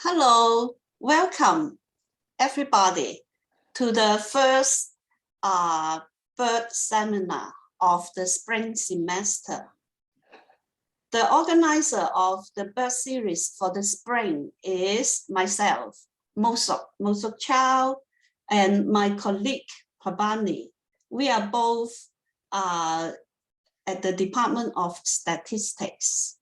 Hello, welcome everybody to the first BERD seminar of the spring semester. The organizer of the BERD series for the spring is myself, Mosuk Chow, and my colleague, Prabani. We are both at the Department of Statistics.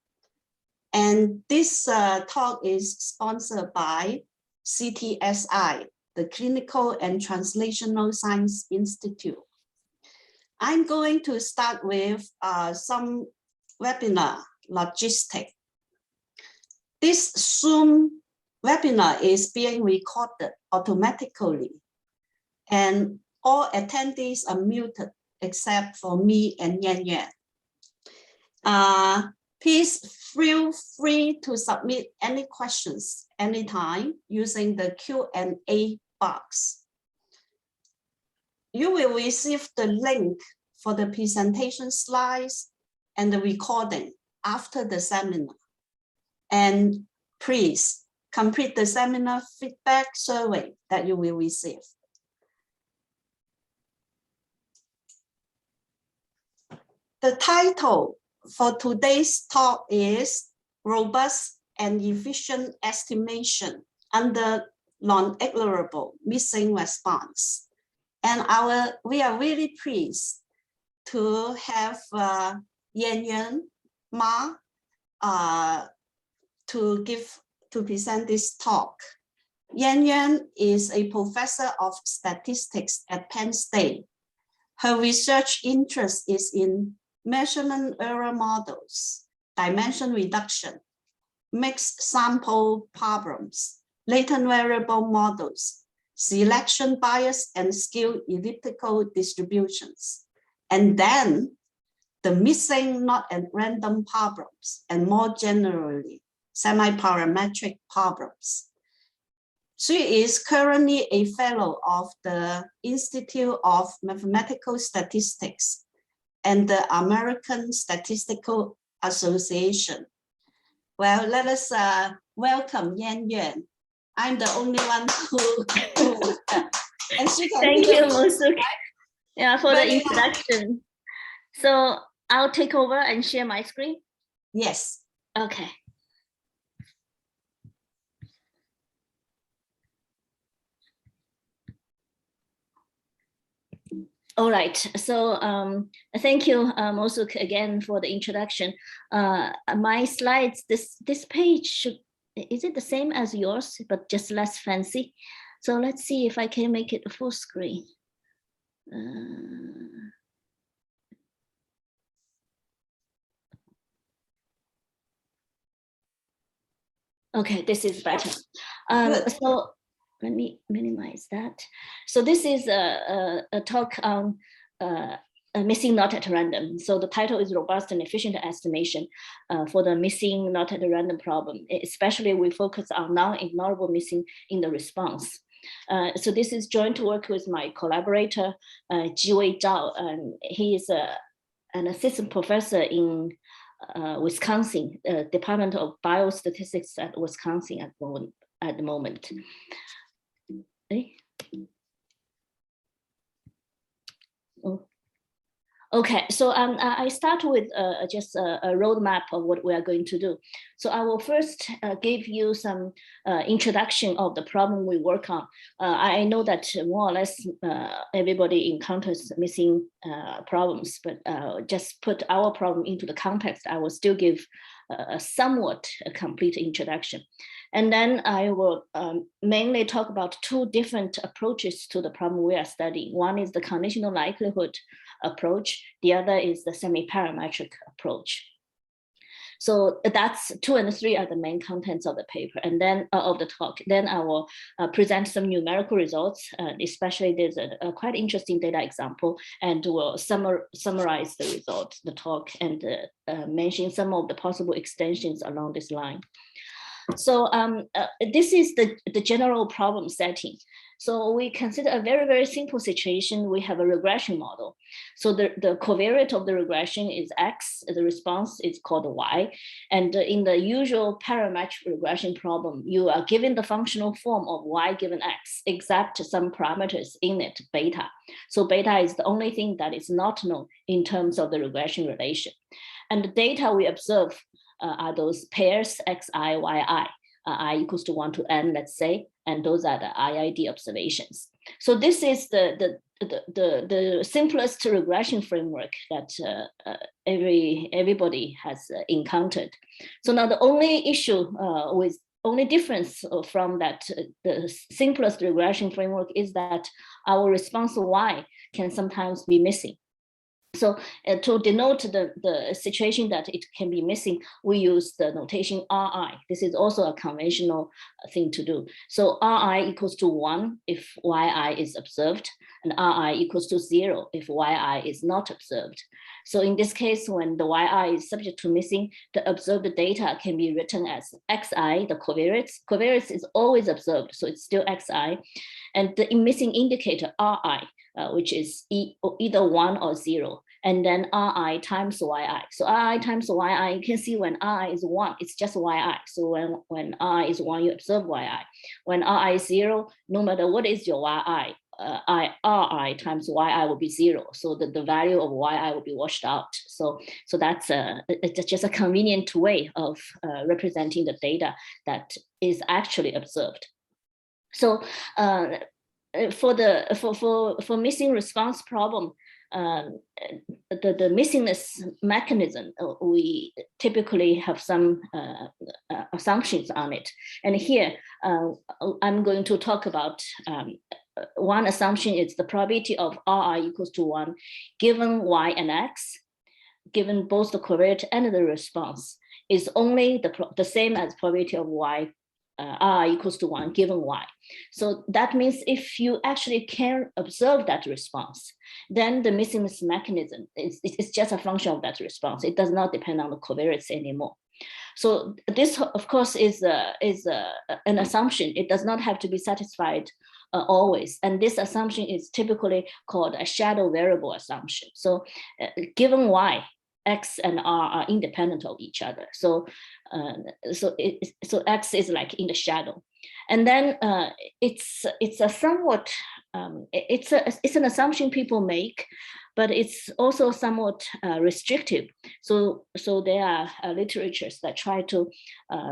And this talk is sponsored by CTSI, the Clinical and Translational Science Institute. I'm going to start with some webinar logistics. This Zoom webinar is being recorded automatically, and all attendees are muted except for me and Yanyuan. Please feel free to submit any questions anytime using the Q&A box. You will receive the link for the presentation slides and the recording after the seminar. And please complete the seminar feedback survey that you will receive. The title for today's talk is Robust and Efficient Estimation under Non-Ignorable Missing Response. And we are really pleased to have Yanyuan Ma to present this talk. Yanyuan is a professor of statistics at Penn State. Her research interest is in measurement error models, dimension reduction, mixed sample problems, latent variable models, selection bias and skewed elliptical distributions, and then the missing not at random problems, and more generally, semi-parametric problems. She is currently a fellow of the Institute of Mathematical Statistics and the American Statistical Association. Well, let us welcome Yanyuan. I'm the only one who and she can Thank you, Mosuk, for the introduction. So I'll take over and share my screen. Yes. Okay. All right, so thank you, Mosuk, again for the introduction. My slides, this page, is it the same as yours, but just less fancy? So let's see if I can make it a full screen. Okay, this is better. So let me minimize that. So this is a talk on missing not at random. So the title is Robust and Efficient Estimation for the missing not at random problem. Especially we focus on non-ignorable missing in the response. So this is joint work with my collaborator, Jiwei Zhao, and he is an assistant professor in Wisconsin, Department of Biostatistics at Wisconsin at the moment. Okay, so I start with just a roadmap of what we are going to do. So I will first give you some introduction of the problem we work on. I know that more or less everybody encounters missing problems, but just put our problem into the context. I will still give a somewhat complete introduction. And then I will mainly talk about two different approaches to the problem we are studying. One is the conditional likelihood approach. The other is the semi-parametric approach. So that's 2 and 3 are the main contents of the paper and then of the talk. Then I will present some numerical results, especially there's a quite interesting data example, and we'll summarize the results, the talk, and mention some of the possible extensions along this line. So this is the general problem setting. So we consider a very, very simple situation. We have a regression model. So the covariate of the regression is X, the response is called Y. And in the usual parametric regression problem, you are given the functional form of Y given X, except some parameters in it, beta. So beta is the only thing that is not known in terms of the regression relation. And the data we observe are those pairs xi, yi, I equals to 1 to n, let's say, and those are the IID observations. So this is the simplest regression framework that everybody has encountered. So now the only issue only difference from that, the simplest regression framework is that our response Y can sometimes be missing. So to denote the situation that it can be missing, we use the notation Ri. This is also a conventional thing to do. So Ri equals to 1 if Yi is observed, and Ri equals to 0 if Yi is not observed. So in this case, when the Yi is subject to missing, the observed data can be written as Xi, the covariance. Covariance is always observed, so it's still Xi. And the missing indicator Ri, which is either 1 or 0, and then Ri times Yi. So Ri times Yi, you can see when Ri is 1, it's just Yi. So when Ri is 1, you observe Yi. When Ri is 0, no matter what is your Yi, Ri times Yi will be 0. So the value of Yi will be washed out. So that's it's just a convenient way of representing the data that is actually observed. So for missing response problem, the missingness mechanism, we typically have some assumptions on it. And here, I'm going to talk about one assumption is the probability of Ri equals to 1 given Y and X, given both the covariate and the response, is only the same as probability of Y R equals to 1 given Y. So that means if you actually can observe that response, then the missingness mechanism is just a function of that response. It does not depend on the covariance anymore. So this, of course, is an assumption. It does not have to be satisfied always. And this assumption is typically called a shadow variable assumption. So given Y, X and R are independent of each other. So X is like in the shadow. And then it's a somewhat, it's an assumption people make, but it's also somewhat restrictive. So there are literatures that try to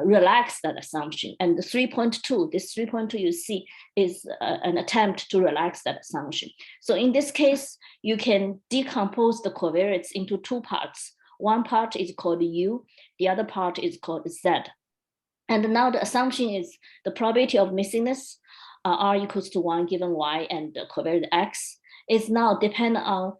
relax that assumption. And the 3.2, this 3.2 you see is an attempt to relax that assumption. So in this case, you can decompose the covariates into two parts. One part is called U, the other part is called Z. And now the assumption is the probability of missingness, R equals to 1 given Y and the covariate X, is now dependent on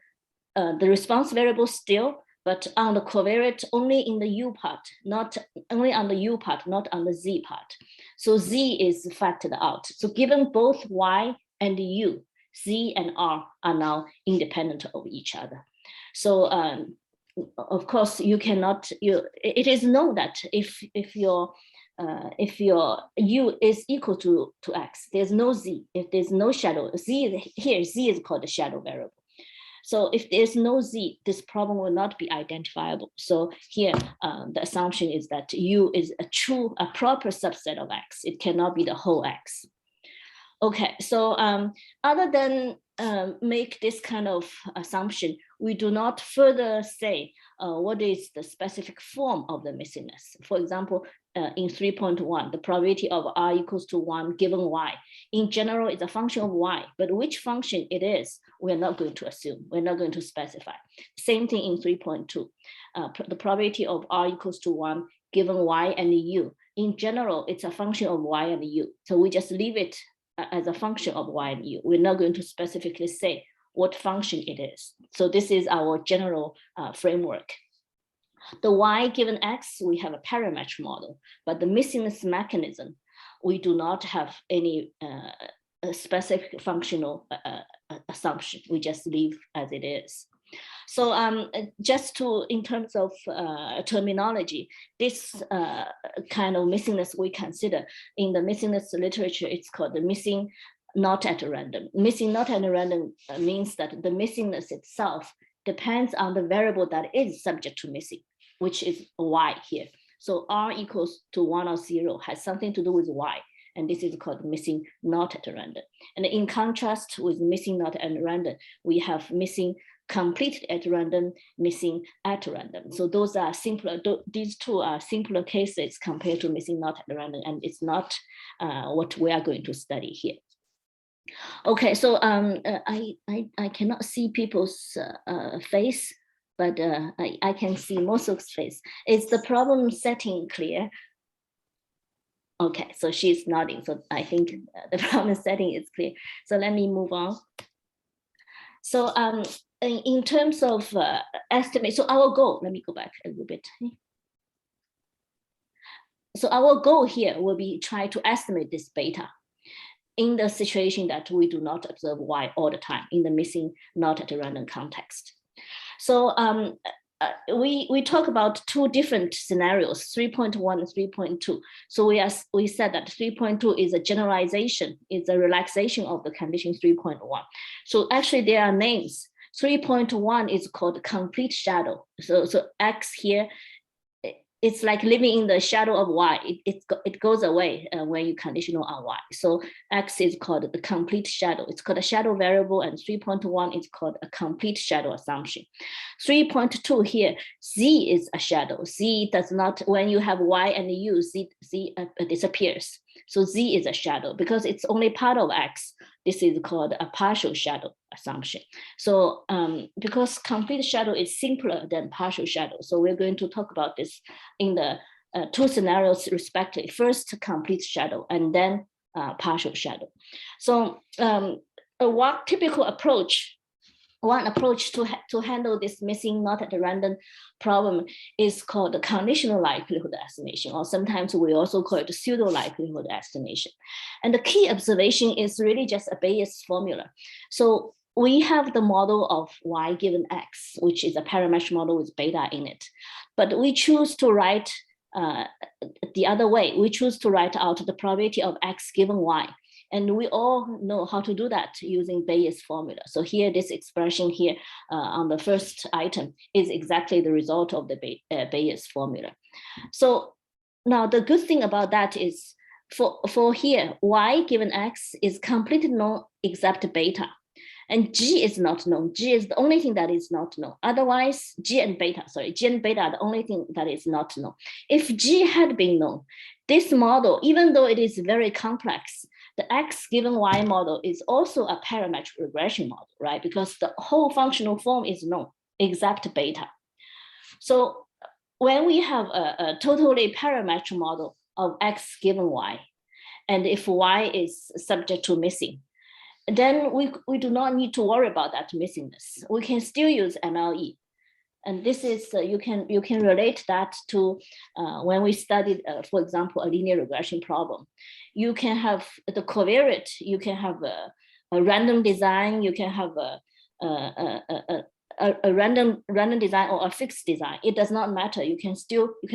the response variable still, but on the covariate only in the U part, not only on the U part, not on the Z part. So Z is factored out. So given both Y and U, Z and R are now independent of each other. So of course, you cannot. It is known that if your U is equal to X, there's no Z. If there's no shadow, Z here, Z is called the shadow variable. So if there's no Z, this problem will not be identifiable. So here, the assumption is that U is a proper subset of X. It cannot be the whole X. Okay, so other than make this kind of assumption, we do not further say what is the specific form of the missingness. For example, in 3.1, the probability of R equals to 1 given Y, in general, is a function of Y, but which function it is, we're not going to assume, we're not going to specify. Same thing in 3.2, the probability of R equals to 1 given Y and U. In general, it's a function of Y and U. So we just leave it as a function of Y and U. We're not going to specifically say what function it is. So this is our general framework. The Y given X, we have a parametric model, but the missingness mechanism, we do not have any specific functional assumption. We just leave as it is. So just to, in terms of terminology, this kind of missingness we consider in the missingness literature, it's called the missing not at random. Missing not at random means that the missingness itself depends on the variable that is subject to missing, which is y here. So r equals to 1 or 0 has something to do with y. And this is called missing not at random. And in contrast with missing not at random, we have missing completely at random, missing at random. So those are simpler, these two are simpler cases compared to missing not at random, and it's not what we are going to study here. Okay, so I cannot see people's face, but I can see Mosok's face. Is the problem setting clear? Okay, so she's nodding. So I think the problem setting is clear. So let me move on. So in terms of estimate, so our goal, let me go back a little bit. So our goal here will be try to estimate this beta in the situation that we do not observe y all the time in the missing not at random context. So we talk about two different scenarios, 3.1 and 3.2. So we said that 3.2 is a generalization, is a relaxation of the condition 3.1. So actually there are names. 3.1 is called complete shadow. So X here, it's like living in the shadow of Y. It goes away when you conditional on Y. So X is called the complete shadow. It's called a shadow variable, and 3.1 is called a complete shadow assumption. 3.2 here, Z is a shadow. Z does not, when you have Y and U, Z disappears. So Z is a shadow because it's only part of X. This is called a partial shadow assumption. So because complete shadow is simpler than partial shadow, so we're going to talk about this in the two scenarios respectively. First, complete shadow, and then partial shadow. So one typical approach, one approach to handle this missing not at random problem is called the conditional likelihood estimation, or sometimes we also call it pseudo likelihood estimation. And the key observation is really just a Bayes formula. So we have the model of y given x, which is a parametric model with beta in it. But we choose to write the other way. We choose to write out the probability of x given y. And we all know how to do that using Bayes formula. So here, this expression here on the first item is exactly the result of the Bayes formula. So now the good thing about that is for here, y given x is completely known except beta. And G is not known. G is the only thing that is not known. Otherwise, G and beta are the only thing that is not known. If G had been known, this model, even though it is very complex, the x given y model is also a parametric regression model, right? Because the whole functional form is known except beta. So when we have a totally parametric model of x given y, and if y is subject to missing, then we do not need to worry about that missingness. We can still use MLE. And this is, you can relate that to when we studied, for example, a linear regression problem. You can have the covariate, you can have a random design, you can have a random design or a fixed design. It does not matter. You can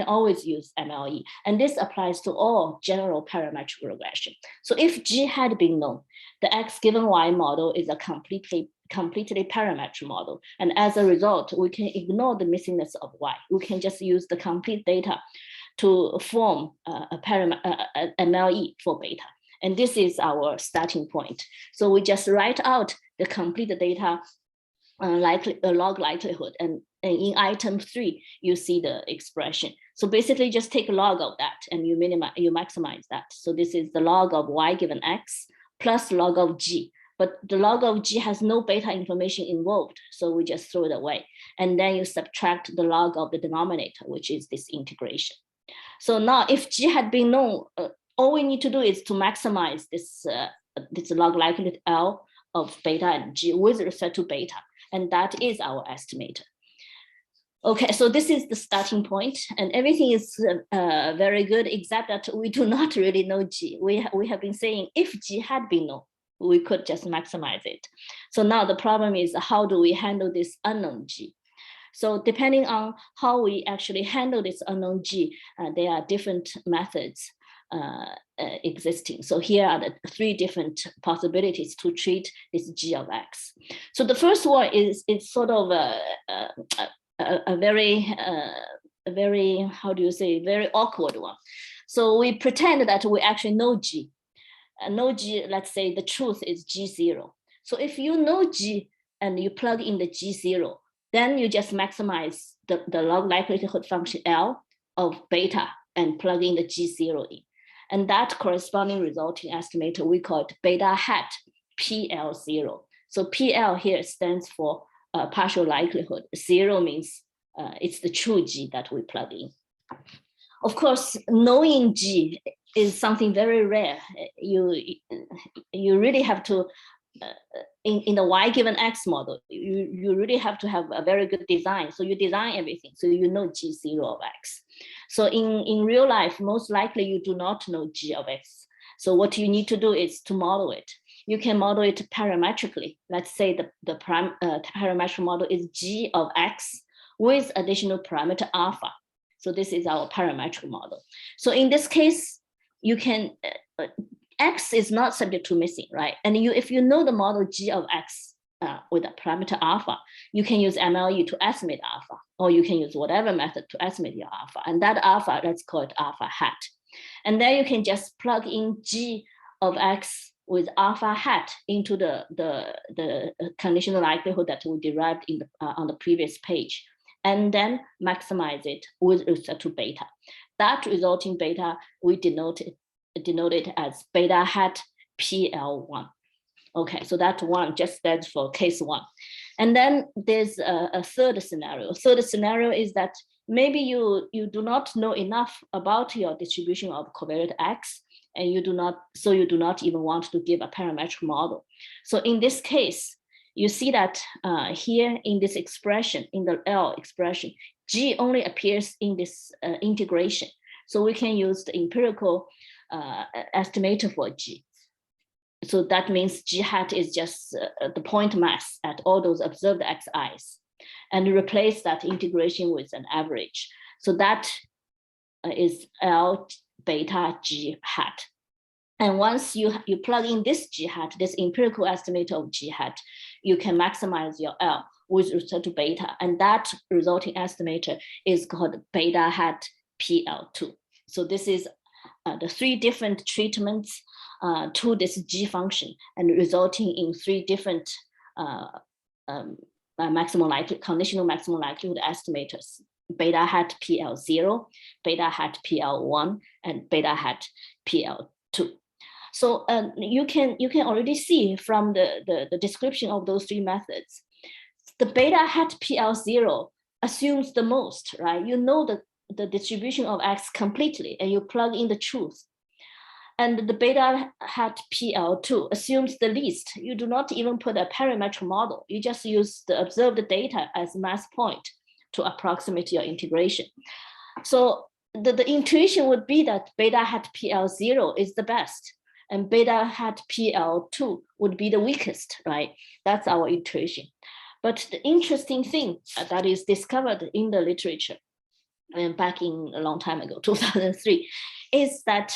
always use MLE. And this applies to all general parametric regression. So if G had been known, the x given y model is a completely parametric model. And as a result, we can ignore the missingness of y. We can just use the complete data to form a MLE for beta. And this is our starting point. So we just write out the complete data log likelihood. And in item 3, you see the expression. So basically just take a log of that and you maximize that. So this is the log of y given x plus log of g. But the log of g has no beta information involved, so we just throw it away. And then you subtract the log of the denominator, which is this integration. So now if g had been known, all we need to do is to maximize this log likelihood L of beta and g with respect to beta. And that is our estimator. Okay, so this is the starting point, and everything is very good, except that we do not really know G. We have been saying if G had been known, we could just maximize it. So now the problem is, how do we handle this unknown G? So depending on how we actually handle this unknown G, there are different methods existing. So here are the 3 different possibilities to treat this G of X. So the first one is sort of a very, how do you say, very awkward one. So we pretend that we actually know G. Know G, let's say the truth is G0. So if you know G and you plug in the G0, then you just maximize the log likelihood function L of beta and plug in the G0 in. And that corresponding resulting estimator, we call it beta hat PL0. So PL here stands for partial likelihood. 0 means it's the true G that we plug in. Of course, knowing G is something very rare. You really have to, in the Y given X model, you really have to have a very good design. So you design everything, so you know G0 of X. So in real life, most likely you do not know G of X. So what you need to do is to model it. You can model it parametrically. Let's say the parametric model is G of X with additional parameter alpha. So this is our parametric model. So in this case, you can, X is not subject to missing, right? And if you know the model G of X with a parameter alpha, you can use MLE to estimate alpha, or you can use whatever method to estimate your alpha. And that alpha, let's call it alpha hat. And then you can just plug in G of X with alpha hat into the conditional likelihood that we derived in on the previous page, and then maximize it with respect to beta. That resulting beta, we denote it as beta hat PL1. Okay, so that one just stands for case 1. And then there's a third scenario. Third scenario is that maybe you do not know enough about your distribution of covariate X, and you do not even want to give a parametric model. So in this case, you see that here in this expression, in the L expression, G only appears in this integration. So we can use the empirical estimator for G. So that means G hat is just the point mass at all those observed xi's, and replace that integration with an average. So that is L beta G hat. And once you plug in this G hat, this empirical estimator of G hat, you can maximize your L with respect to beta. And that resulting estimator is called beta hat PL2. So this is the 3 different treatments to this G function, and resulting in 3 different conditional maximum likelihood estimators: beta hat PL0, beta hat PL1, and beta hat PL2. So you can already see from the description of those 3 methods, the beta hat PL0 assumes the most, right? You know the distribution of X completely, and you plug in the truth. And the beta hat PL2 assumes the least. You do not even put a parametric model. You just use the observed data as mass point to approximate your integration. So the intuition would be that beta hat PL0 is the best, and beta hat PL2 would be the weakest, right? That's our intuition. But the interesting thing that is discovered in the literature, and back in a long time ago, 2003, is that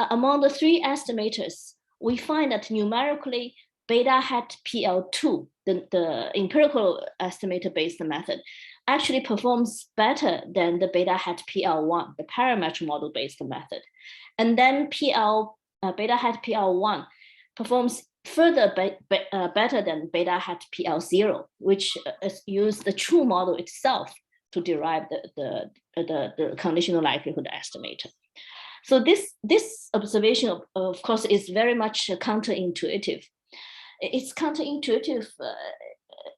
among the 3 estimators, we find that numerically beta hat PL2, the empirical estimator-based method, actually performs better than the beta hat PL1, the parametric model-based method. And then beta hat PL1 performs further better than beta hat PL0, which use the true model itself to derive the conditional likelihood estimator. So this observation, of course, is very much counterintuitive. It's counterintuitive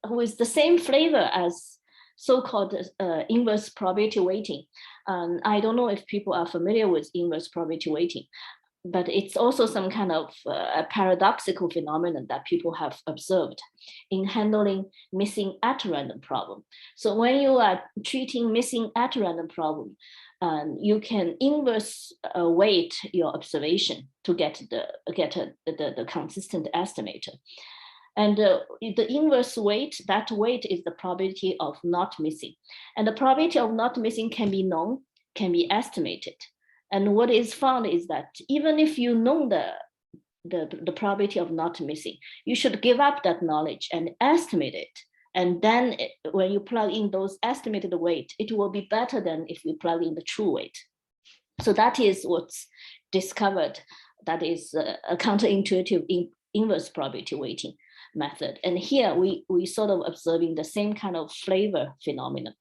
with the same flavor as so-called inverse probability weighting. I don't know if people are familiar with inverse probability weighting, but it's also some kind of a paradoxical phenomenon that people have observed in handling missing at random problem. So when you are treating missing at random problem, you can inverse weight your observation to get the consistent estimator. And the inverse weight, that weight is the probability of not missing. And the probability of not missing can be known, can be estimated. And what is found is that even if you know the probability of not missing, you should give up that knowledge and estimate it. And then when you plug in those estimated weight, it will be better than if you plug in the true weight. So that is what's discovered. That is a counterintuitive inverse probability weighting method. And here we sort of observing the same kind of flavor phenomenon.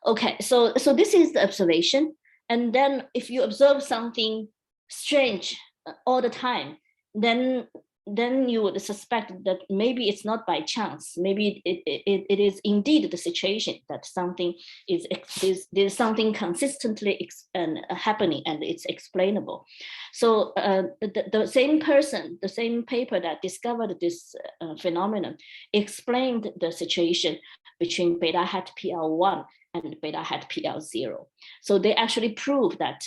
Okay, so this is the observation. And then if you observe something strange all the time, then you would suspect that maybe it's not by chance. Maybe it is indeed the situation that something there's something consistently happening and it's explainable. So the same person, the same paper that discovered this phenomenon explained the situation between beta hat PL1 and beta hat PL0. So they actually proved that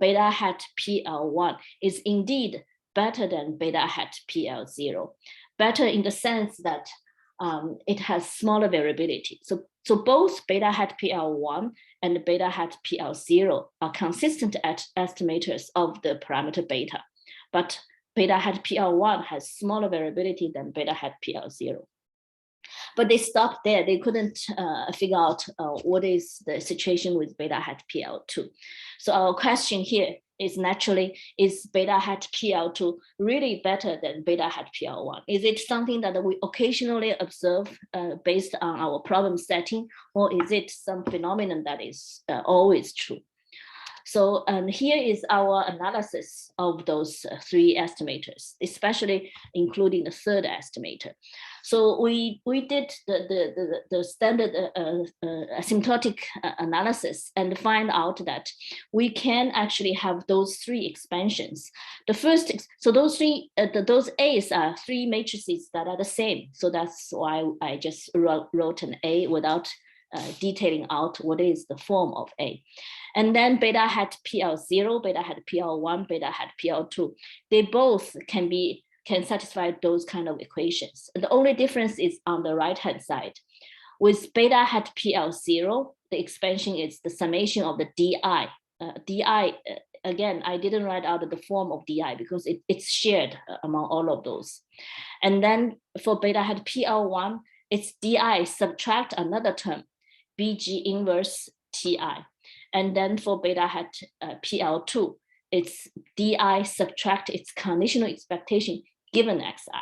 beta hat PL1 is indeed better than beta hat PL0, better in the sense that it has smaller variability. So both beta hat PL1 and beta hat PL0 are consistent estimators of the parameter beta, but beta hat PL1 has smaller variability than beta hat PL0. But they stopped there. They couldn't figure out what is the situation with beta hat PL2. So our question here is naturally, is beta hat PL2 really better than beta hat PL1? Is it something that we occasionally observe based on our problem setting, or is it some phenomenon that is always true? So here is our analysis of those three estimators, especially including the third estimator. So we did the standard asymptotic analysis and find out that we can actually have those three expansions. The first, so those three, those A's are three matrices that are the same. So that's why I just wrote an A without detailing out what is the form of A. And then beta hat PL0, beta hat PL1, beta hat PL2, they both can satisfy those kind of equations. The only difference is on the right-hand side. With beta hat PL0, the expansion is the summation of the DI. DI, again, I didn't write out the form of DI because it's shared among all of those. And then for beta hat PL1, it's DI subtract another term, BG inverse TI. And then for beta hat PL2, it's DI subtract its conditional expectation given XI.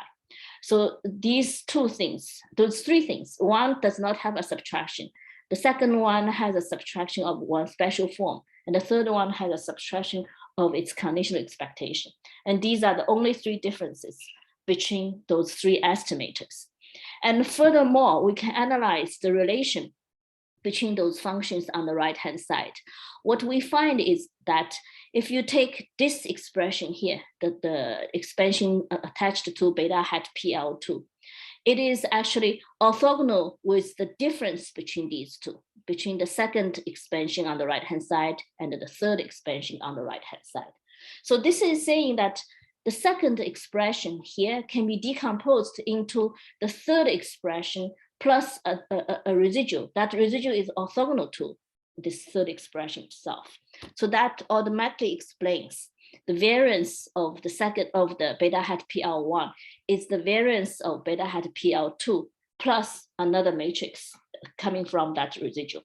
So these two things, those three things, one does not have a subtraction. The second one has a subtraction of one special form. And the third one has a subtraction of its conditional expectation. And these are the only three differences between those three estimators. And furthermore, we can analyze the relation between those functions on the right-hand side. What we find is that if you take this expression here, the expansion attached to beta hat PL2, it is actually orthogonal with the difference between these two, between the second expansion on the right-hand side and the third expansion on the right-hand side. So this is saying that the second expression here can be decomposed into the third expression plus a residual. That residual is orthogonal to this third expression itself. So that automatically explains the variance of the beta hat PL1 is the variance of beta hat PL2 plus another matrix coming from that residual.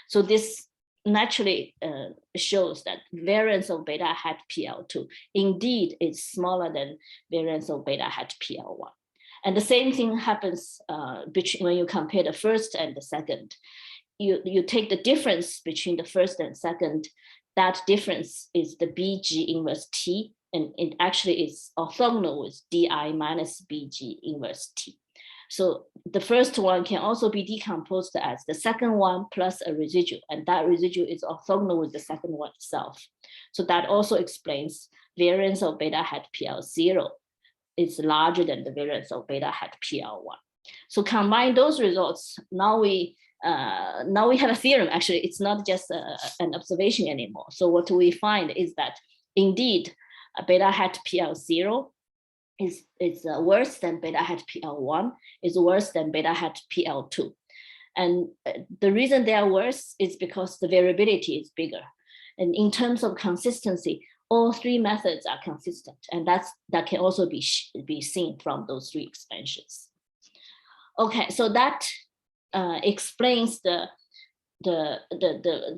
So this naturally shows that variance of beta hat PL2 indeed is smaller than variance of beta hat PL1. And the same thing happens when you compare the first and the second. You take the difference between the first and second, that difference is the BG inverse T, and it actually is orthogonal with DI minus BG inverse T. So the first one can also be decomposed as the second one plus a residual, and that residual is orthogonal with the second one itself. So that also explains variance of beta hat PL0 is larger than the variance of beta hat PL1. So combine those results, now we now we have a theorem. Actually, it's not just an observation anymore. So what we find is that indeed beta hat PL0 is worse than beta hat PL1, is worse than beta hat PL2. And the reason they are worse is because the variability is bigger. And in terms of consistency, all three methods are consistent. And that can also be seen from those three expansions. Okay, so that explains the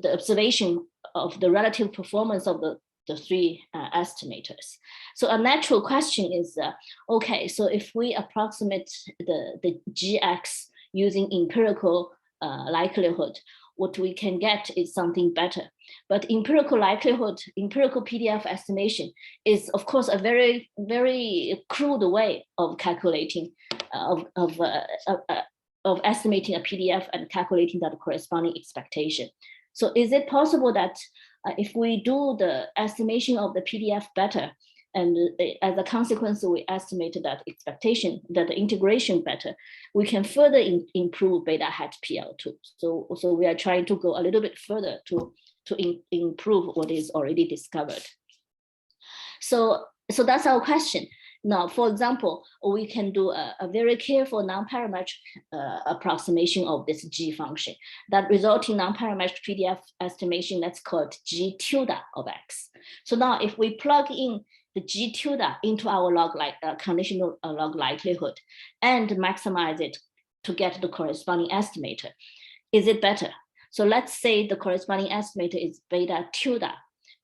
observation of the relative performance of the three estimators. So a natural question is, okay, so if we approximate the GX using empirical likelihood, what we can get is something better. But empirical likelihood, empirical PDF estimation is, of course, a very, very crude way of calculating, of estimating a PDF and calculating that corresponding expectation. So is it possible that if we do the estimation of the PDF better, and as a consequence, we estimated that expectation, that the integration better, we can further improve beta hat PL2. So we are trying to go a little bit further to improve what is already discovered. So that's our question. Now, for example, we can do a very careful non-parametric approximation of this G function. That resulting non-parametric PDF estimation, that's called G tilde of X. So now if we plug in the G tilde into our conditional log likelihood and maximize it to get the corresponding estimator, is it better? So let's say the corresponding estimator is beta tilde,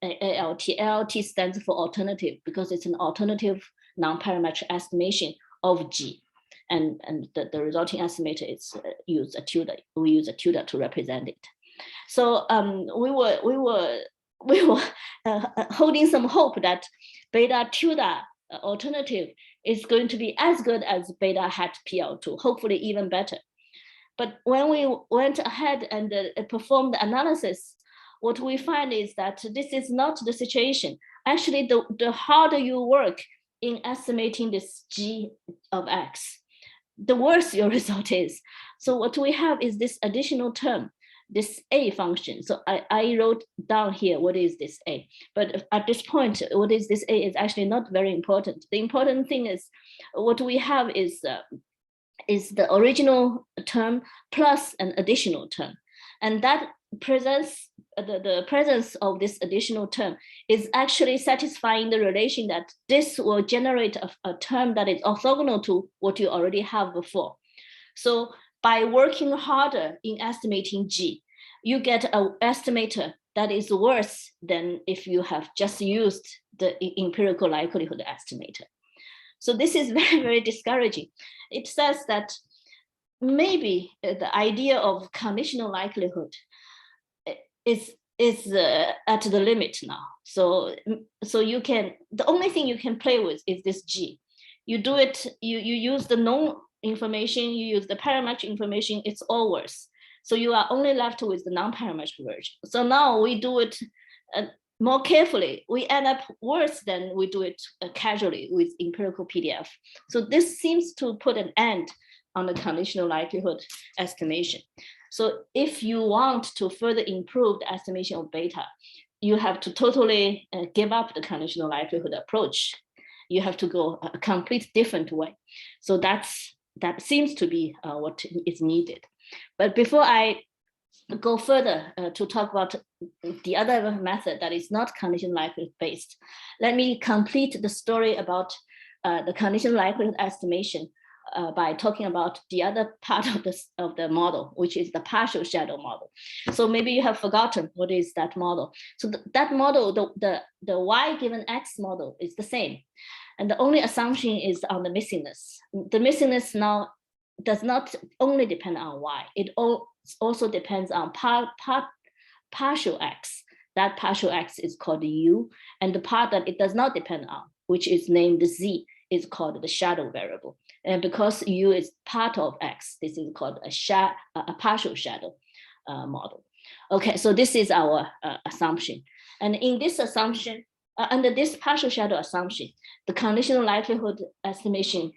ALT. ALT stands for alternative because it's an alternative non-parametric estimation of G. And the resulting estimator is use a tilde. We use a tilde to represent it. So we were holding some hope that beta tilde alternative is going to be as good as beta hat PL2, hopefully even better. But when we went ahead and performed the analysis, what we find is that this is not the situation. Actually, the harder you work in estimating this G of X, the worse your result is. So what we have is this additional term, this A function. So I wrote down here, what is this A? But at this point, what is this A is actually not very important. The important thing is what we have is the original term plus an additional term. And that presents the presence of this additional term is actually satisfying the relation that this will generate a term that is orthogonal to what you already have before. So by working harder in estimating G, you get an estimator that is worse than if you have just used the empirical likelihood estimator. So this is very, very discouraging. It says that maybe the idea of conditional likelihood is at the limit now. So you can, the only thing you can play with is this G. You do it, you use the known information, you use the parametric information, it's all worse. So you are only left with the non-parametric version. So now we do it more carefully. We end up worse than we do it casually with empirical PDF. So this seems to put an end on the conditional likelihood estimation. So if you want to further improve the estimation of beta, you have to totally give up the conditional likelihood approach. You have to go a complete different way. So that seems to be what is needed. But before I go further to talk about the other method that is not conditional likelihood based, let me complete the story about the conditional likelihood estimation by talking about the other part of the model, which is the partial shadow model. So maybe you have forgotten what is that model. So that model, the y given x model is the same. And the only assumption is on the missingness. The missingness now does not only depend on y, it also depends on partial x. That partial x is called u, and the part that it does not depend on, which is named z, is called the shadow variable. And because u is part of x, this is called a partial shadow model. Okay, so this is our assumption. And in this assumption, under this partial shadow assumption, the conditional likelihood estimation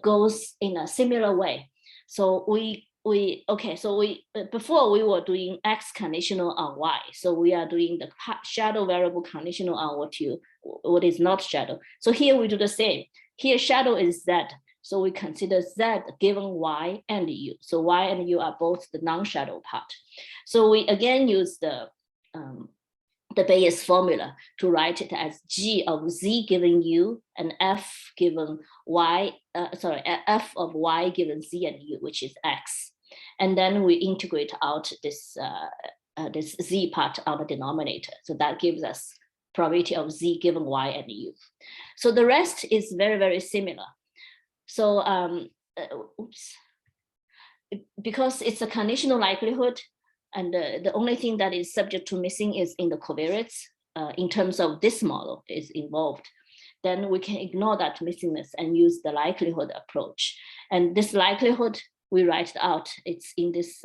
goes in a similar way. So we before we were doing X conditional on Y. So we are doing the shadow variable conditional on what is not shadow. So here we do the same. Here shadow is Z. So we consider Z given Y and U. So Y and U are both the non-shadow part. So we again use the Bayes formula to write it as G of Z given U and F given Y, F of Y given Z and U, which is X. And then we integrate out this Z part on the denominator. So that gives us probability of Z given Y and U. So the rest is very, very similar. So because it's a conditional likelihood, and the only thing that is subject to missing is in the covariates in terms of this model is involved, then we can ignore that missingness and use the likelihood approach. And this likelihood, we write it out. It's in this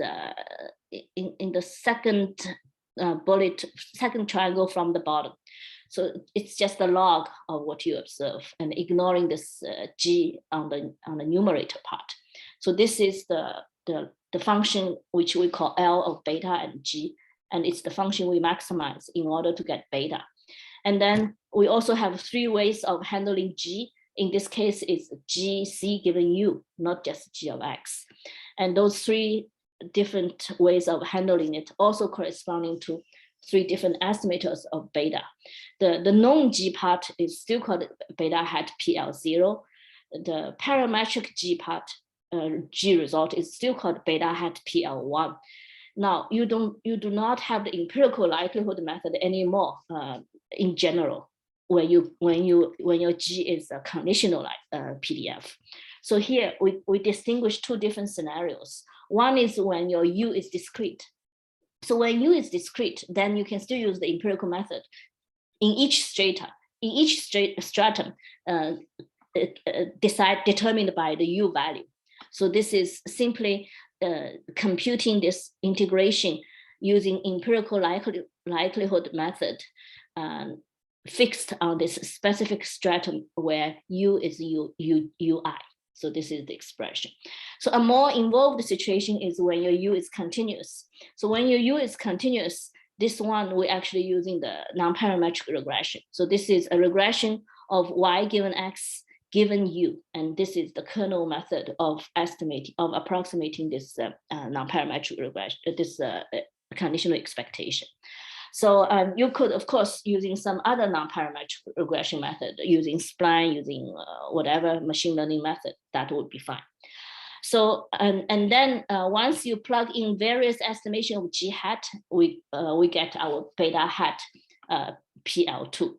in the second bullet, second triangle from the bottom. So it's just the log of what you observe and ignoring this G on the numerator part. So this is the function which we call L of beta and G, and it's the function we maximize in order to get beta. And then we also have 3 ways of handling G. In this case, it's GC given U, not just G of X. And those 3 different ways of handling it also corresponding to 3 different estimators of beta. The non-G part is still called beta hat PL0. The parametric G part, G result is still called beta hat PL1. Now you do not have the empirical likelihood method anymore in general when your G is a conditional PDF. So here we distinguish 2 different scenarios. One is when your U is discrete. So when U is discrete, then you can still use the empirical method in each strata, in each stratum determined by the U value. So this is simply computing this integration using empirical likelihood method fixed on this specific stratum where U is UI. So this is the expression. So a more involved situation is when your U is continuous. So when your U is continuous, this one we're actually using the non-parametric regression. So this is a regression of Y given X given U, and this is the kernel method of approximating this non-parametric regression, this conditional expectation. So you could, of course, using some other non-parametric regression method, using spline, using whatever machine learning method, that would be fine. So, and then once you plug in various estimation of G hat, we get our beta hat PL2.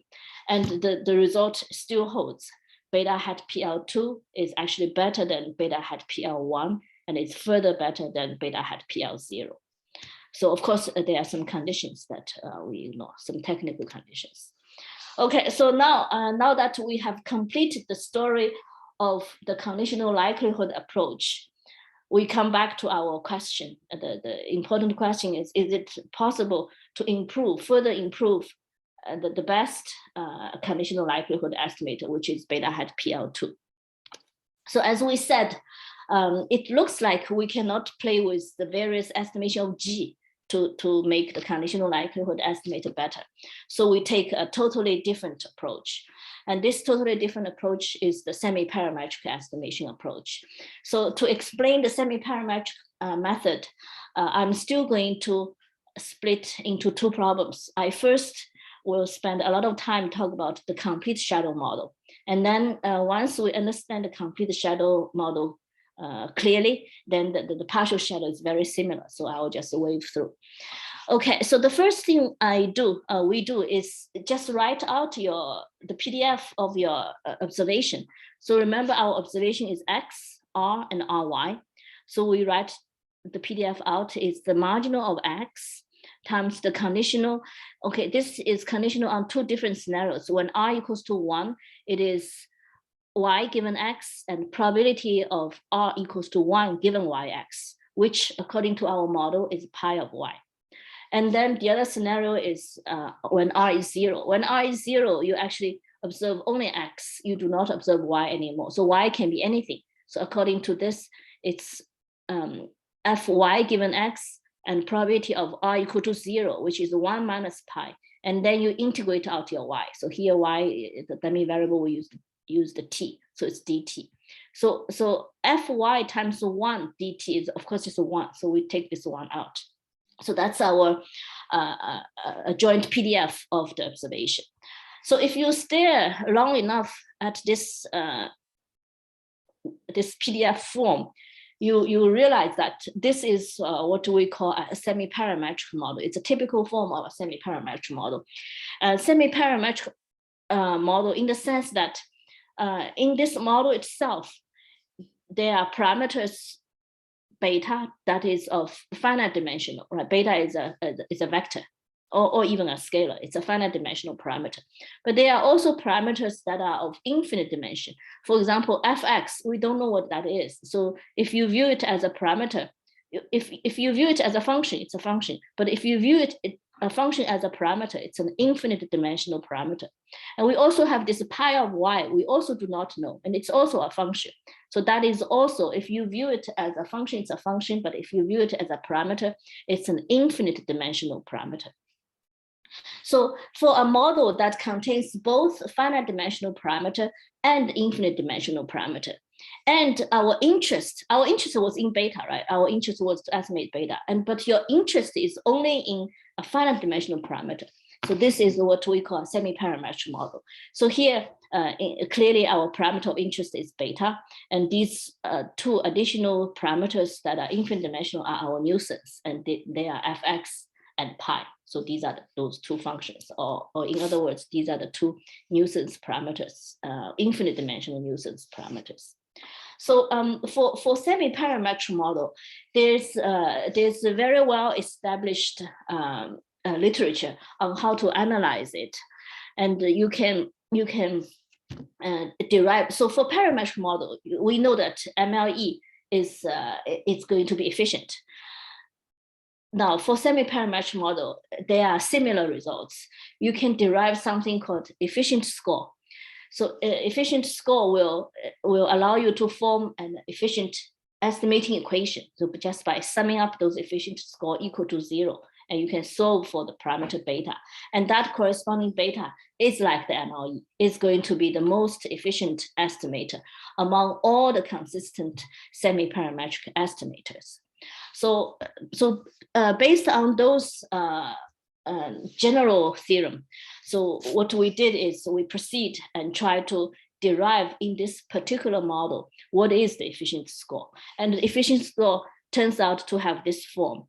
And the result still holds. Beta hat PL2 is actually better than beta hat PL1, and it's further better than beta hat PL0. So of course, there are some conditions that we ignore, some technical conditions. Okay, so now that we have completed the story of the conditional likelihood approach, we come back to our question. The important question is it possible to further improve the best conditional likelihood estimator, which is beta hat PL2. So as we said, it looks like we cannot play with the various estimation of G to make the conditional likelihood estimator better. So we take a totally different approach. And this totally different approach is the semi-parametric estimation approach. So to explain the semi-parametric method, I'm still going to split into 2 problems. I first will spend a lot of time talk about the complete shadow model. And then once we understand the complete shadow model clearly, then the partial shadow is very similar. So I will just wave through. Okay, so the first thing we do is just write out the PDF of your observation. So remember our observation is X, R, and RY. So we write the PDF out is the marginal of X times the conditional. Okay, this is conditional on 2 different scenarios. When R equals to 1, it is Y given X and probability of R equals to 1 given YX, which according to our model is pi of Y. And then the other scenario is when R is 0. When R is 0, you actually observe only X. You do not observe Y anymore. So Y can be anything. So according to this, it's Fy given X and probability of R equal to 0, which is 1 minus pi. And then you integrate out your Y. So here Y, the dummy variable, we use the T. So it's dt. So Fy times 1 dt is, of course, just 1. So we take this one out. So that's our joint PDF of the observation. So if you stare long enough at this, this PDF form, you realize that this is what we call a semi-parametric model. It's a typical form of a semi-parametric model. Semi-parametric model in the sense that in this model itself, there are parameters beta that is of finite dimension, right? Beta is a vector or even a scalar. It's a finite dimensional parameter. But there are also parameters that are of infinite dimension. For example, fx, we don't know what that is. So if you view it as a parameter, if you view it as a function, it's a function. But if you view a function as a parameter, it's an infinite dimensional parameter. And we also have this pi of y, we also do not know, and it's also a function. So that is also, if you view it as a function, it's a function, but if you view it as a parameter, it's an infinite dimensional parameter. So for a model that contains both finite dimensional parameter and infinite dimensional parameter, and our interest was in beta, right? Our interest was to estimate beta, but your interest is only in a finite dimensional parameter. So this is what we call a semi-parametric model. So here, clearly our parameter of interest is beta, and these two additional parameters that are infinite dimensional are our nuisance, and they are fx and pi. So these are those two functions, or in other words, these are the two nuisance parameters, infinite dimensional nuisance parameters. So for semi-parametric model, there's a very well established literature on how to analyze it, and you can derive. So for parametric model, we know that MLE is it's going to be efficient. Now, for semi-parametric model, there are similar results. You can derive something called efficient score. So efficient score will allow you to form an efficient estimating equation. So just by summing up those efficient score equal to 0, and you can solve for the parameter beta. And that corresponding beta is like the MLE, is going to be the most efficient estimator among all the consistent semi-parametric estimators. So based on those general theorem, so what we did is we proceed and try to derive in this particular model what is the efficient score. And the efficient score turns out to have this form.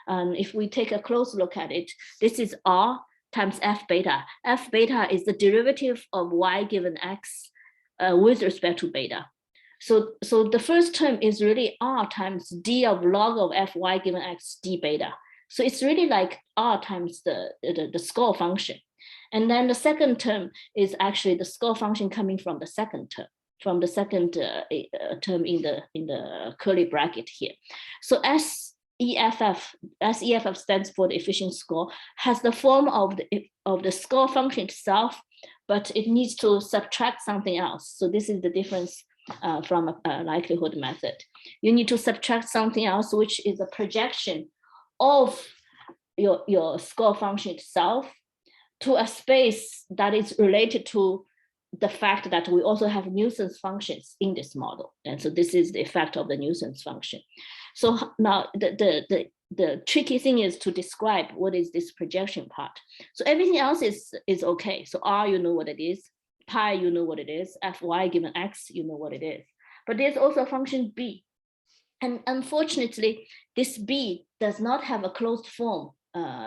And if we take a close look at it, this is R times F beta. F beta is the derivative of Y given X with respect to beta. So the first term is really R times D of log of Fy given X D beta. So it's really like R times the score function. And then the second term is actually the score function coming from the second term, term in the curly bracket here. So SEFF stands for the efficient score, has the form of the score function itself, but it needs to subtract something else. So this is the difference from a likelihood method. You need to subtract something else, which is a projection of your score function itself to a space that is related to the fact that we also have nuisance functions in this model. And so this is the effect of the nuisance function. So now the tricky thing is to describe what is this projection part. So everything else is okay. So R, you know what it is. Pi, you know what it is. Fy given X, you know what it is. But there's also a function B. And unfortunately, this B does not have a closed form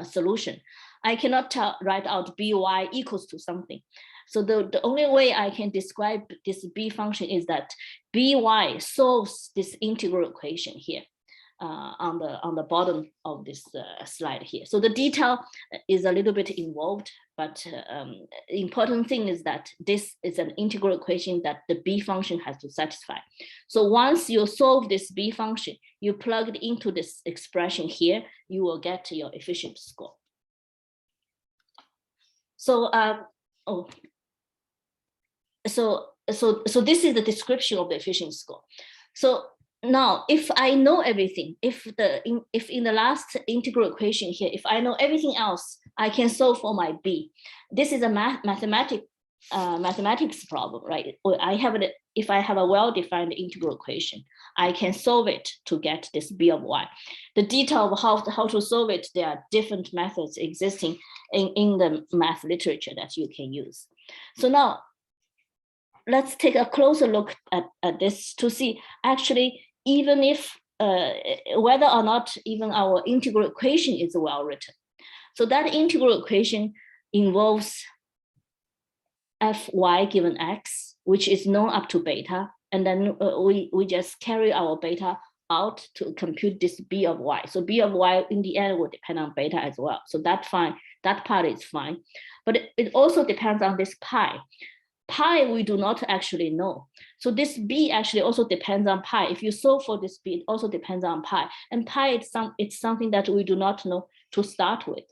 solution. I cannot write out By equals to something. So the only way I can describe this B function is that By solves this integral equation here on the bottom of this slide here. So the detail is a little bit involved, but the important thing is that this is an integral equation that the B function has to satisfy. So once you solve this B function, you plug it into this expression here, you will get your efficient score. So so this is the description of the efficient score. So now, if I know everything, if in the last integral equation here, if I know everything else, I can solve for my B. This is a mathematics problem, right? If I have a well-defined integral equation, I can solve it to get this B of y. The detail of how to solve it, there are different methods existing in the math literature that you can use. So now, let's take a closer look at this to see actually, even if whether or not even our integral equation is well written. So that integral equation involves fy given x, which is known up to beta, and then we just carry our beta out to compute this b of y. So b of y in the end will depend on beta as well. So that's fine. That part is fine, but it also depends on this pi. Pi we do not actually know. So this b actually also depends on pi. If you solve for this b, it also depends on pi. And pi it's something that we do not know to start with.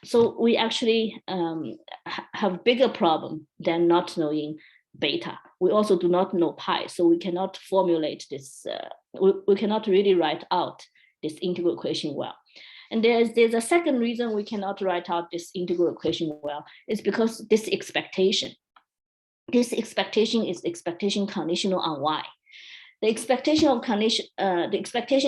So we actually have bigger problem than not knowing beta. We also do not know pi, so we cannot formulate this. We cannot really write out this integral equation well. And there's a second reason we cannot write out this integral equation well, is because this expectation. This expectation is expectation conditional on y. The expectation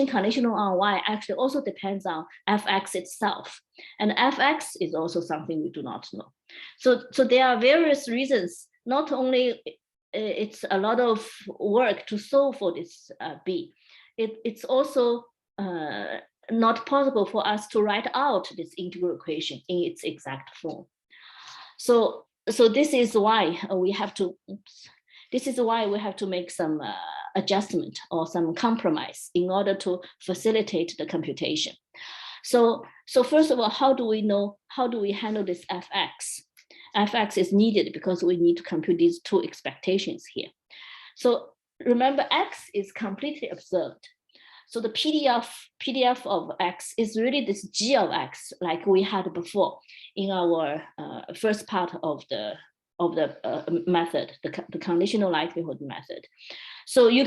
conditional on y actually also depends on fx itself, and fx is also something we do not know. So there are various reasons. Not only it's a lot of work to solve for this b, it's also not possible for us to write out this integral equation in its exact form. So this is why we have to. This is why we have to make some adjustment or some compromise in order to facilitate the computation. So first of all, how do we handle this fx? Fx is needed because we need to compute these two expectations here. So remember, x is completely observed. So the PDF of x is really this g of x, like we had before in our first part of the method, the conditional likelihood method. So you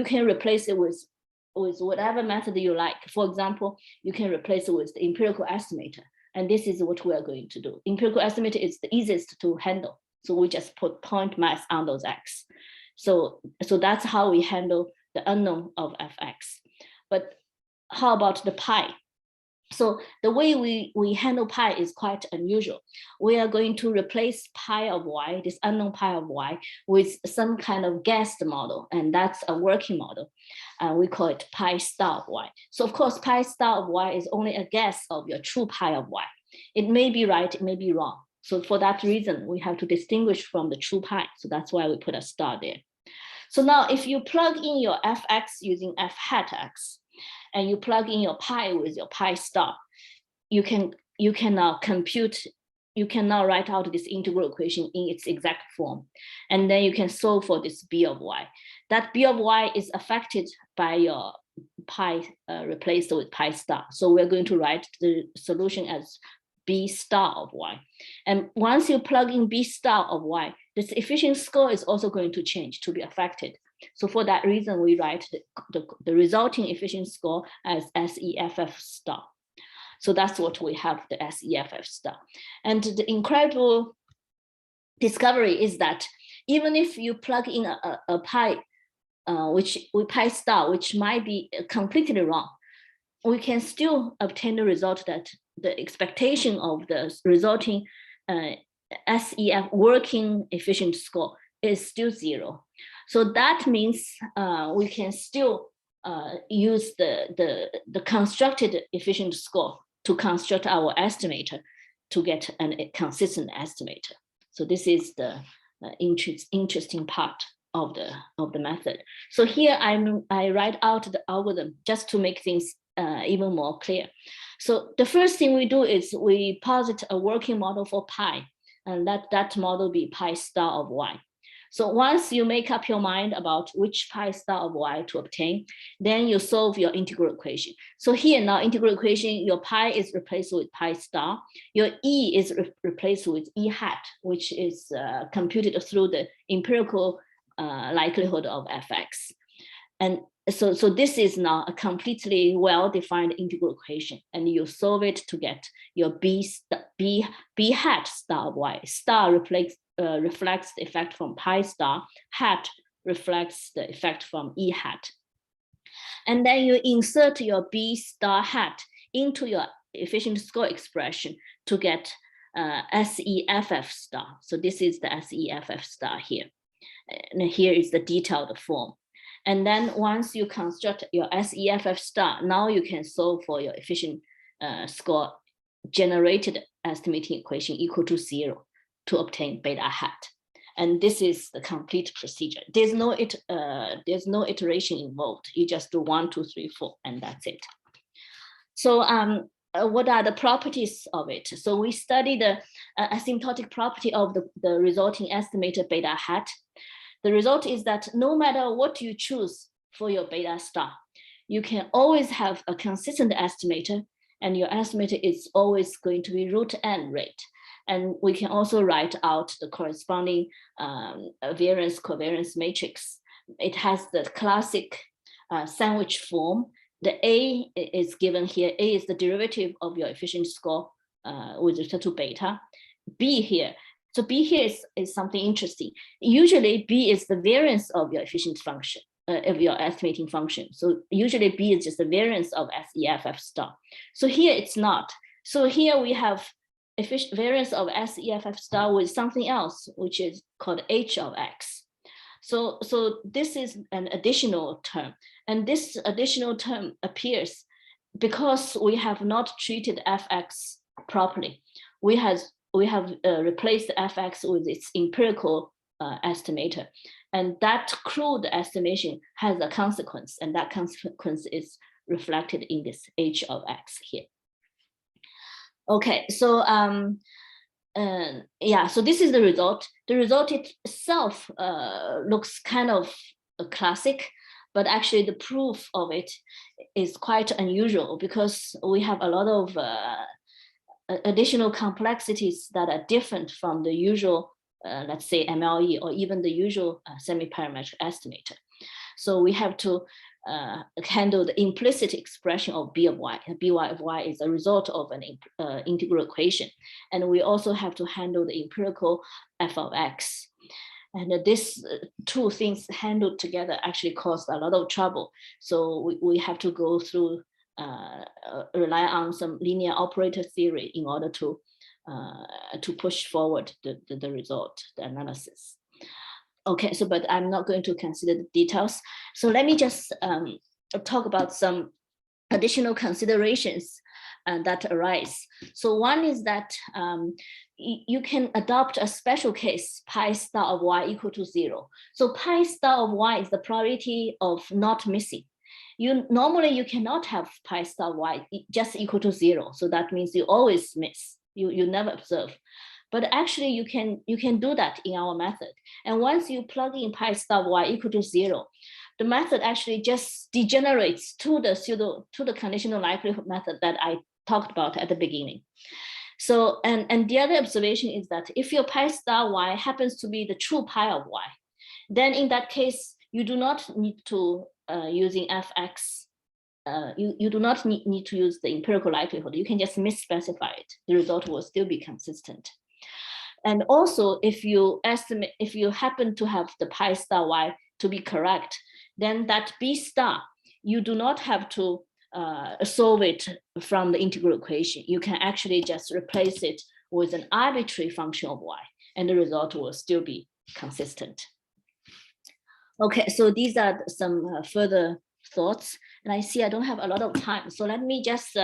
can replace it with whatever method you like. For example, you can replace it with the empirical estimator, and this is what we are going to do. Empirical estimator is the easiest to handle, so we just put point mass on those x. So that's how we handle the unknown of fx. But how about the pi? So the way we handle pi is quite unusual. We are going to replace pi of y, this unknown pi of y, with some kind of guessed model, and that's a working model. We call it pi star of y. So of course, pi star of y is only a guess of your true pi of y. It may be right, it may be wrong. So for that reason, we have to distinguish from the true pi. So that's why we put a star there. So now if you plug in your fx using f hat x, and you plug in your pi with your pi star, you can now compute, you can now write out this integral equation in its exact form. And then you can solve for this b of y. That b of y is affected by your pi replaced with pi star. So we're going to write the solution as b star of y. And once you plug in b star of y, this efficient score is also going to change to be affected. So for that reason, we write the resulting efficient score as SEFF star. So that's what we have, the SEFF star. And the incredible discovery is that even if you plug in a pi, pi star, which might be completely wrong, we can still obtain the result that the expectation of the resulting SEF working efficient score is still 0. So that means we can still use the constructed efficient score to construct our estimator to get a consistent estimator. So this is the interesting part of the method. So here I write out the algorithm just to make things even more clear. So the first thing we do is we posit a working model for pi, and that model be pi star of y. So once you make up your mind about which pi star of y to obtain, then you solve your integral equation. So here now, integral equation, your pi is replaced with pi star. Your e is replaced with e hat, which is computed through the empirical likelihood of fx. And so this is now a completely well-defined integral equation, and you solve it to get your b hat star of y. Star reflects the effect from pi star, hat reflects the effect from e hat. And then you insert your b star hat into your efficient score expression to get SEFF star. So this is the SEFF star here. And here is the detailed form. And then once you construct your SEFF star, now you can solve for your efficient score generated estimating equation equal to 0 to obtain beta hat. And this is the complete procedure. There's no iteration involved. You just do 1, 2, 3, 4, and that's it. So what are the properties of it? So we study the asymptotic property of the resulting estimated beta hat. The result is that no matter what you choose for your beta star, you can always have a consistent estimator, and your estimator is always going to be root n rate. And we can also write out the corresponding variance covariance matrix. It has the classic sandwich form. The A is given here. A is the derivative of your efficiency score with respect to beta. B here. So B here is something interesting. Usually B is the variance of your efficiency function, of your estimating function. So usually B is just the variance of SEFF star. So here it's not. So here we have variance of SEFF star with something else, which is called H of X. So this is an additional term. And this additional term appears because we have not treated Fx properly. We have replaced Fx with its empirical estimator. And that crude estimation has a consequence, and that consequence is reflected in this H of X here. Okay, so yeah, so this is the result. The result itself looks kind of classic, but actually the proof of it is quite unusual because we have a lot of additional complexities that are different from the usual, let's say MLE or even the usual semi-parametric estimator. So we have to handle the implicit expression of B of y. By of y is a result of an integral equation. And we also have to handle the empirical f of x. And these two things handled together actually caused a lot of trouble. So we have to go through, rely on some linear operator theory in order to push forward the result, the analysis. Okay, so but I'm not going to consider the details. So let me just talk about some additional considerations that arise. So one is that you can adopt a special case, pi star of y equal to 0. So pi star of y is the probability of not missing. Normally you cannot have pi star y just equal to 0. So that means you always miss, you never observe. But actually you can do that in our method. And once you plug in pi star y equal to 0, the method actually just degenerates to the conditional likelihood method that I talked about at the beginning. So, and the other observation is that if your pi star y happens to be the true pi of y, then in that case, you do not need to using fx, you do not need to use the empirical likelihood. You can just misspecify it. The result will still be consistent. And also, if you happen to have the pi star y to be correct, then that b star, you do not have to solve it from the integral equation. You can actually just replace it with an arbitrary function of y, and the result will still be consistent. Okay, so these are some further thoughts. And I see I don't have a lot of time, so let me just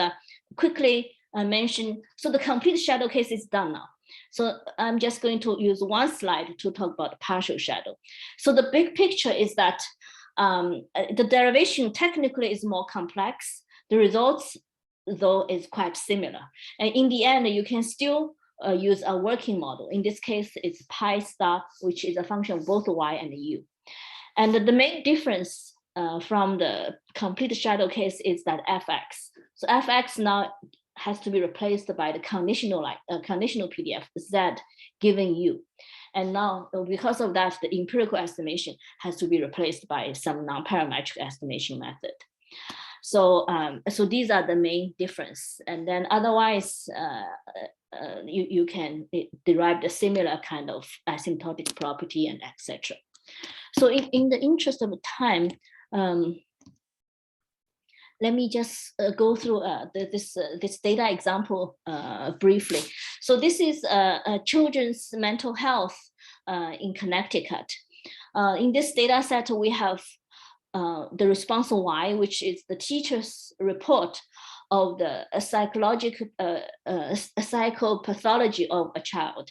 quickly mention. So the complete shadow case is done now. So I'm just going to use one slide to talk about partial shadow. So the big picture is that the derivation technically is more complex. The results, though, is quite similar. And in the end, you can still use a working model. In this case, it's pi star, which is a function of both y and u. And the main difference from the complete shadow case is that fx. So fx now has to be replaced by the conditional PDF z given u. And now, because of that, the empirical estimation has to be replaced by some non-parametric estimation method. So, so these are the main difference. And then otherwise, you can derive the similar kind of asymptotic property and etc. So in the interest of time, let me just go through this data example briefly. So this is children's mental health in Connecticut. In this data set, we have the response Y, which is the teacher's report of the psychopathology of a child.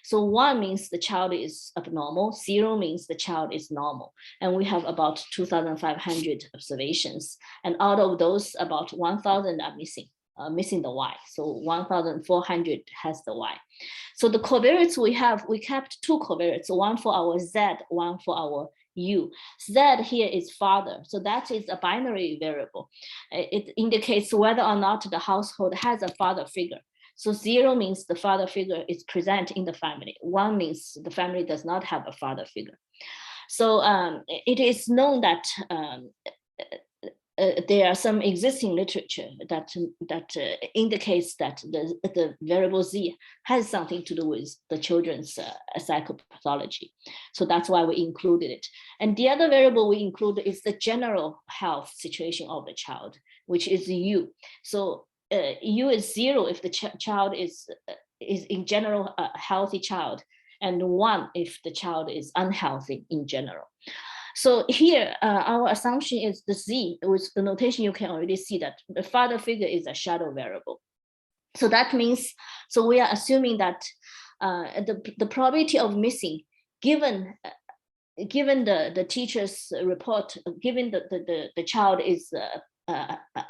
So 1 means the child is abnormal, 0 means the child is normal. And we have about 2,500 observations. And out of those, about 1,000 are missing the Y. So 1,400 has the Y. So the covariates we kept 2 covariates, one for our Z, one for our U. Z here is father, so that is a binary variable. It indicates whether or not the household has a father figure. So 0 means the father figure is present in the family. 1 means the family does not have a father figure. So it is known that there are some existing literature that indicates that the variable Z has something to do with the children's psychopathology. So that's why we included it. And the other variable we included is the general health situation of the child, which is U. So U is 0 if the child is in general a healthy child, and 1 if the child is unhealthy in general. So here, our assumption is the Z, with the notation you can already see that the father figure is a shadow variable. So that means, so we are assuming that the probability of missing, given the teacher's report, given the child is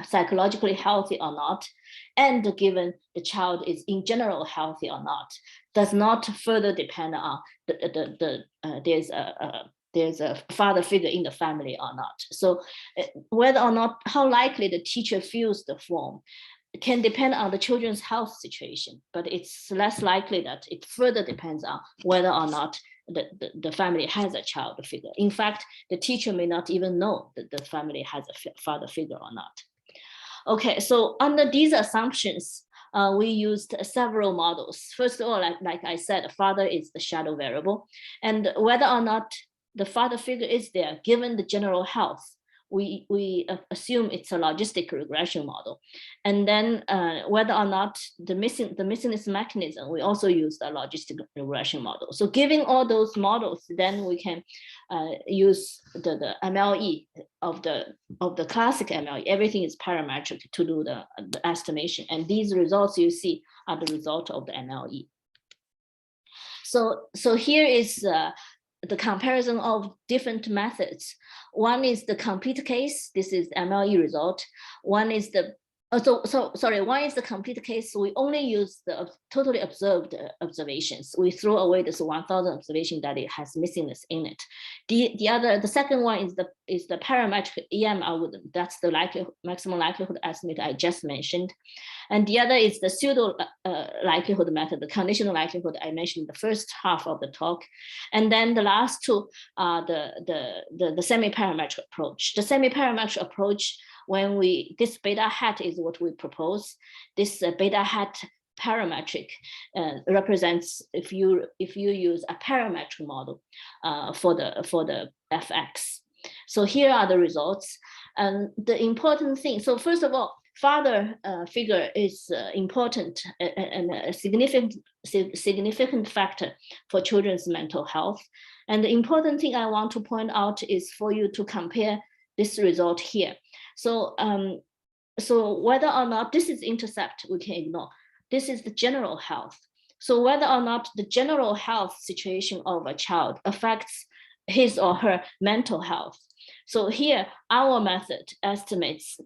psychologically healthy or not, and given the child is in general healthy or not, does not further depend on there's a father figure in the family or not. So whether or not, how likely the teacher fills the form can depend on the children's health situation, but it's less likely that it further depends on whether or not the family has a child figure. In fact, the teacher may not even know that the family has a father figure or not. Okay, so under these assumptions, we used several models. First of all, like I said, father is the shadow variable, and whether or not the father figure is there, given the general health, we assume it's a logistic regression model. And then whether or not the missingness mechanism, we also use the logistic regression model. So giving all those models, then we can use the MLE of the classic MLE. Everything is parametric to do the estimation. And these results you see are the result of the MLE. So here is the comparison of different methods. One is the complete case. This is MLE result. One is the one is the complete case. We only use the totally observed observations. We throw away this 1,000 observation that it has missingness in it. The second one is the parametric EM algorithm. That's the maximum likelihood estimate I just mentioned. And the other is the pseudo likelihood method, the conditional likelihood I mentioned in the first half of the talk. And then the last two are the semi-parametric approach. The semi-parametric approach, when this beta hat is what we propose. This beta hat parametric represents if you use a parametric model for the fx. So here are the results. And the important thing, so first of all, father figure is important and a significant factor for children's mental health. And the important thing I want to point out is for you to compare this result here. So, so whether or not this is intercept, we can ignore. This is the general health. So whether or not the general health situation of a child affects his or her mental health. So here, our method estimates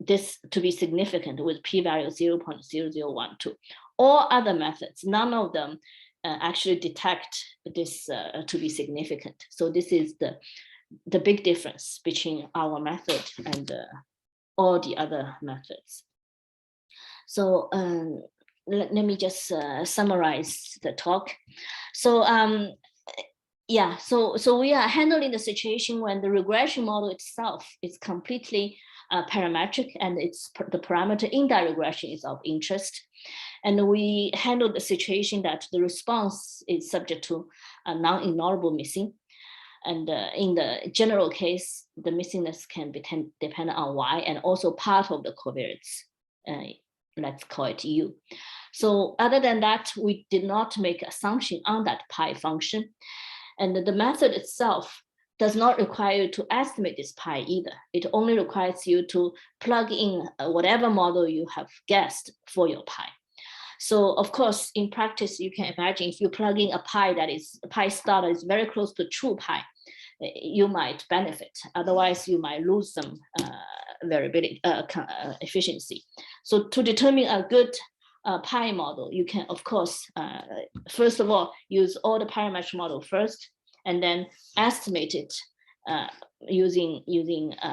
this to be significant with p-value 0.0012. All other methods, none of them actually detect this to be significant. So this is the big difference between our method and all the other methods. So let me just summarize the talk. So yeah, so we are handling the situation when the regression model itself is completely parametric, and it's the parameter in that regression is of interest. And we handle the situation that the response is subject to a non-ignorable missing. And in the general case, the missingness can be dependent on Y and also part of the covariates. Let's call it U. So other than that, we did not make assumption on that pi function. And the method itself does not require you to estimate this pi either. It only requires you to plug in whatever model you have guessed for your pi. So of course, in practice, you can imagine if you plug in a pi that is a pi star that is very close to true pi, you might benefit. Otherwise, you might lose some variability, efficiency. So to determine a good pi model, you can, of course, first of all, use all the parametric model first, and then estimate it using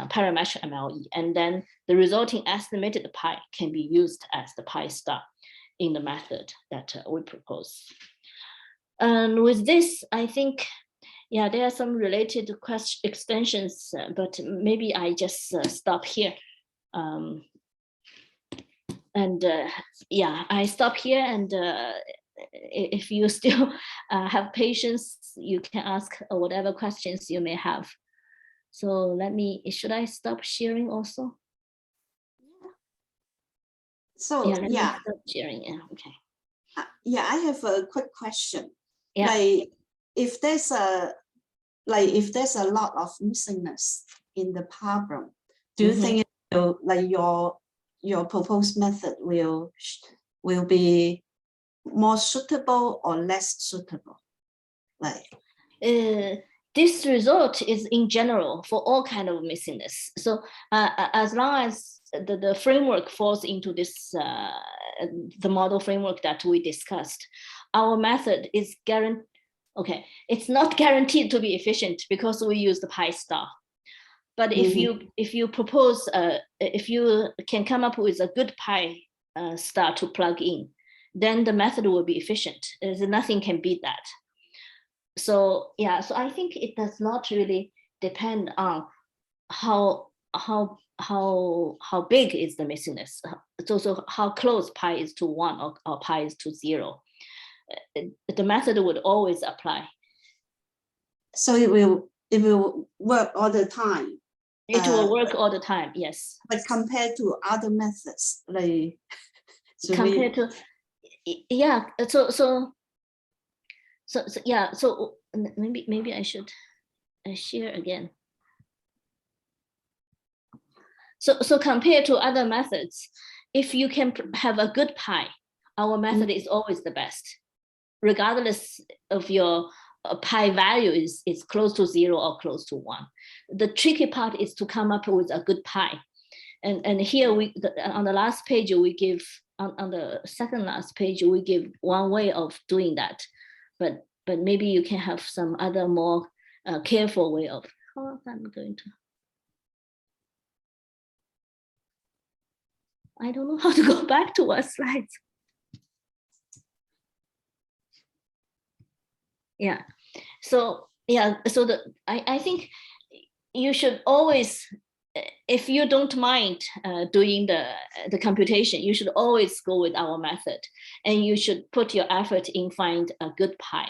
parametric MLE. And then the resulting estimated pi can be used as the pi star in the method that we propose. And with this, I think, yeah, there are some related extensions, but maybe I just stop here. Yeah, I stop here, and if you still have patience, you can ask whatever questions you may have. So let me, should I stop sharing also? So yeah, let me stop sharing. Yeah, okay. Yeah, I have a quick question. Yeah. Like if there's a lot of missingness in the problem, do you think like your proposed method will be more suitable or less suitable? Like this result is in general for all kind of missingness. So as long as the framework falls into this the model framework that we discussed, our method is guaranteed. Okay, it's not guaranteed to be efficient because we use the pi star. But if you propose, if you can come up with a good pi star to plug in, then the method will be efficient. Nothing can beat that. So yeah, so I think it does not really depend on how big is the missingness. So how close pi is to 1 or pi is to 0. The method would always apply. So it will work all the time. It will work all the time, yes. But compared to other methods, like compared to, yeah. So yeah. So maybe I should share again. So compared to other methods, if you can have a good pi, our method is always the best, regardless of your pi value is close to 0 or close to 1. The tricky part is to come up with a good pi. And here on the last page, we give, on the second last page, we give one way of doing that. But maybe you can have some other more careful way of how I'm going to. I don't know how to go back to our slides. Yeah, so yeah, so I think you should always, if you don't mind doing the computation, you should always go with our method, and you should put your effort in find a good pi.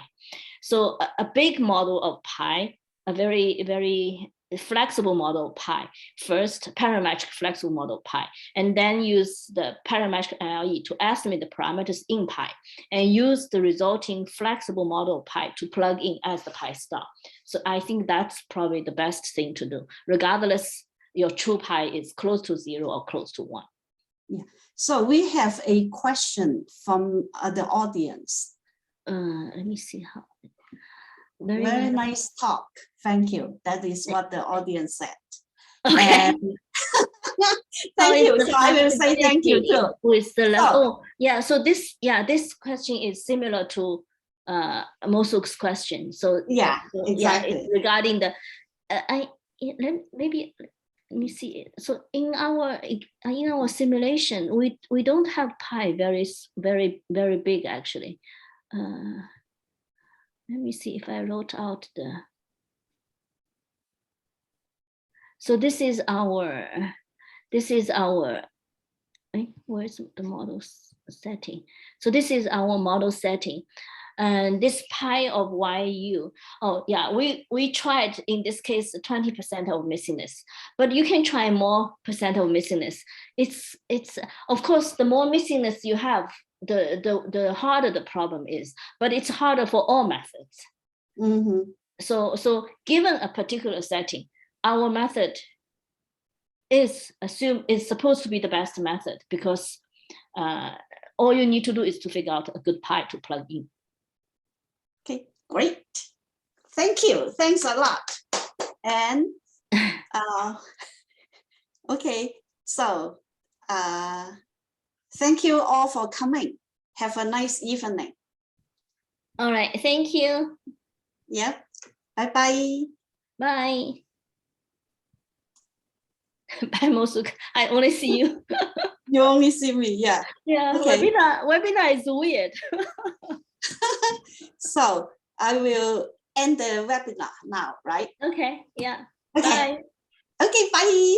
So a big model of pi, a very, very flexible model pi, first parametric flexible model pi, and then use the parametric MLE to estimate the parameters in pi, and use the resulting flexible model pi to plug in as the pi star. So I think that's probably the best thing to do, regardless your true pi is close to 0 or close to 1. Yeah. So we have a question from the audience. Let me see how. Very nice talk. Thank you. That is what the audience said. Okay. Thank you. So I will say thank you too. With the level. Yeah. So this question is similar to Mosuk's question. So yeah, exactly. Yeah, regarding the maybe let me see. So in our simulation, we don't have pi very big actually. Let me see if I wrote out the. So this is our. Where's the model setting? So this is our model setting. And this pi of YU, oh yeah, we tried in this case 20% of missingness, but you can try more percent of missingness. It's of course the more missingness you have, the harder the problem is, but it's harder for all methods. Mm-hmm. So given a particular setting, our method is supposed to be the best method because all you need to do is to figure out a good pi to plug in. Okay, great. Thank you. Thanks a lot. And okay, so thank you all for coming. Have a nice evening. All right, thank you. Yep. Bye-bye. Bye. Bye, Mosuk. I only see you. You only see me, yeah. Yeah, okay. Webinar is weird. So I will end the webinar now, right? Okay, yeah. Okay. Bye. Okay, bye.